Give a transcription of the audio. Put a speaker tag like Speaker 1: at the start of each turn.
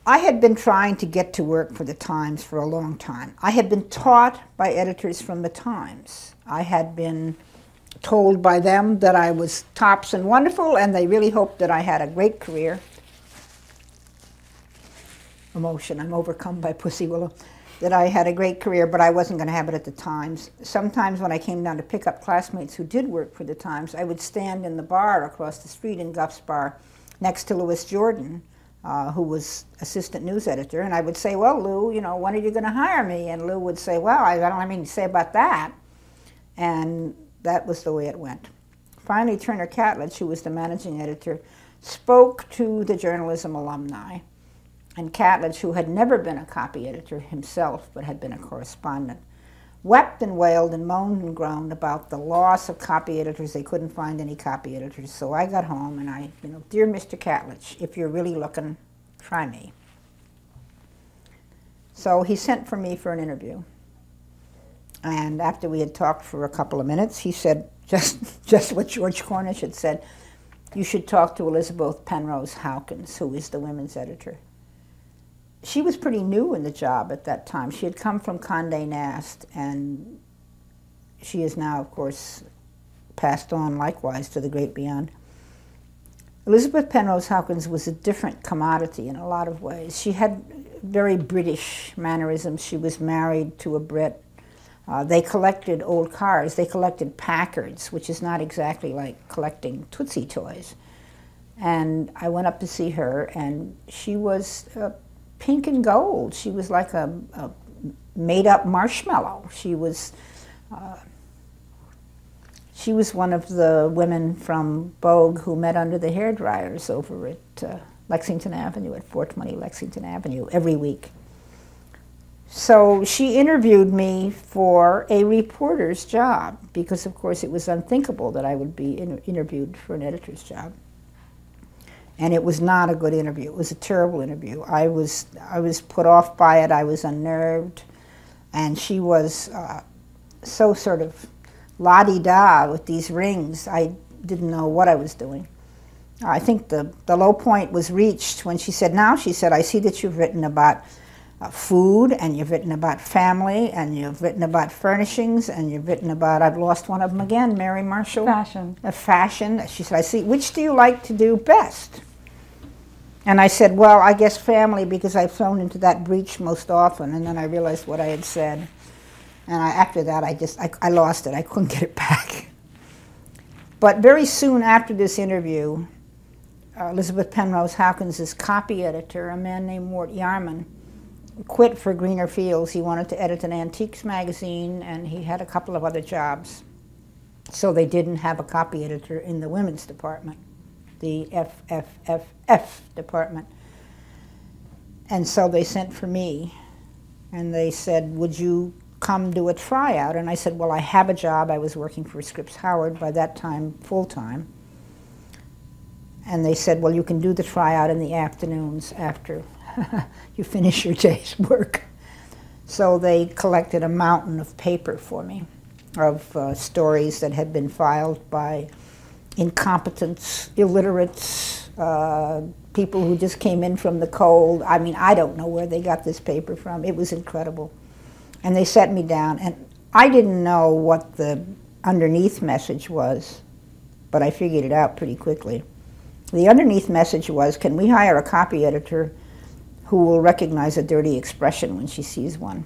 Speaker 1: I had been trying to get to work for the Times for a long time. I had been taught by editors from the Times. I had been told by them that I was tops and wonderful, and they really hoped that I had a great career. Emotion, I'm overcome by Pussy Willow. That I had a great career, but I wasn't going to have it at the Times. Sometimes when I came down to pick up classmates who did work for the Times, I would stand in the bar across the street in Guff's Bar next to Louis Jordan, who was assistant news editor, and I would say, well, Lou, you know, when are you going to hire me? And Lou would say, well, I don't have anything to say about that. And that was the way it went. Finally, Turner Catledge, who was the managing editor, spoke to the journalism alumni. And Catledge, who had never been a copy editor himself, but had been a correspondent, wept and wailed and moaned and groaned about the loss of copy editors. They couldn't find any copy editors. So I got home and I, you know, dear Mr. Catledge, if you're really looking, try me. So he sent for me for an interview. And after we had talked for a couple of minutes, he said just what George Cornish had said, you should talk to Elizabeth Penrose Hawkins, who is the women's editor. She was pretty new in the job at that time. She had come from Condé Nast, and she is now, of course, passed on likewise to the great beyond. Elizabeth Penrose Hawkins was a different commodity in a lot of ways. She had very British mannerisms. She was married to a Brit. They collected old cars. They collected Packards, which is not exactly like collecting Tootsie Toys. And I went up to see her, and she was pink and gold. She was like a made-up marshmallow. She was one of the women from Vogue who met under the hairdryers over at Lexington Avenue, at 420 Lexington Avenue, every week. So she interviewed me for a reporter's job, because of course it was unthinkable that I would be interviewed for an editor's job. And it was not a good interview. It was a terrible interview. I was put off by it. I was unnerved. And she was so sort of la-di-da with these rings. I didn't know what I was doing. I think the low point was reached when she said, now, she said, I see that you've written about food, and you've written about family, and you've written about furnishings, and you've written about, I've lost one of them again, Mary Marshall.
Speaker 2: Fashion.
Speaker 1: Fashion. She said, I see, which do you like to do best? And I said, well, I guess family, because I've flown into that breach most often. And then I realized what I had said. And after that, I lost it. I couldn't get it back. But very soon after this interview, Elizabeth Penrose Hawkins' copy editor, a man named Mort Yarman, quit for greener fields. He wanted to edit an antiques magazine, and he had a couple of other jobs. So they didn't have a copy editor in the women's department, the FFFF department. And so they sent for me, and they said, would you come do a tryout? And I said, well, I have a job. I was working for Scripps Howard by that time, full-time. And they said, well, you can do the tryout in the afternoons after you finish your day's work. So they collected a mountain of paper for me, of stories that had been filed by incompetents, illiterates, people who just came in from the cold. I mean, I don't know where they got this paper from. It was incredible. And they set me down, and I didn't know what the underneath message was, but I figured it out pretty quickly. The underneath message was, can we hire a copy editor who will recognize a dirty expression when she sees one?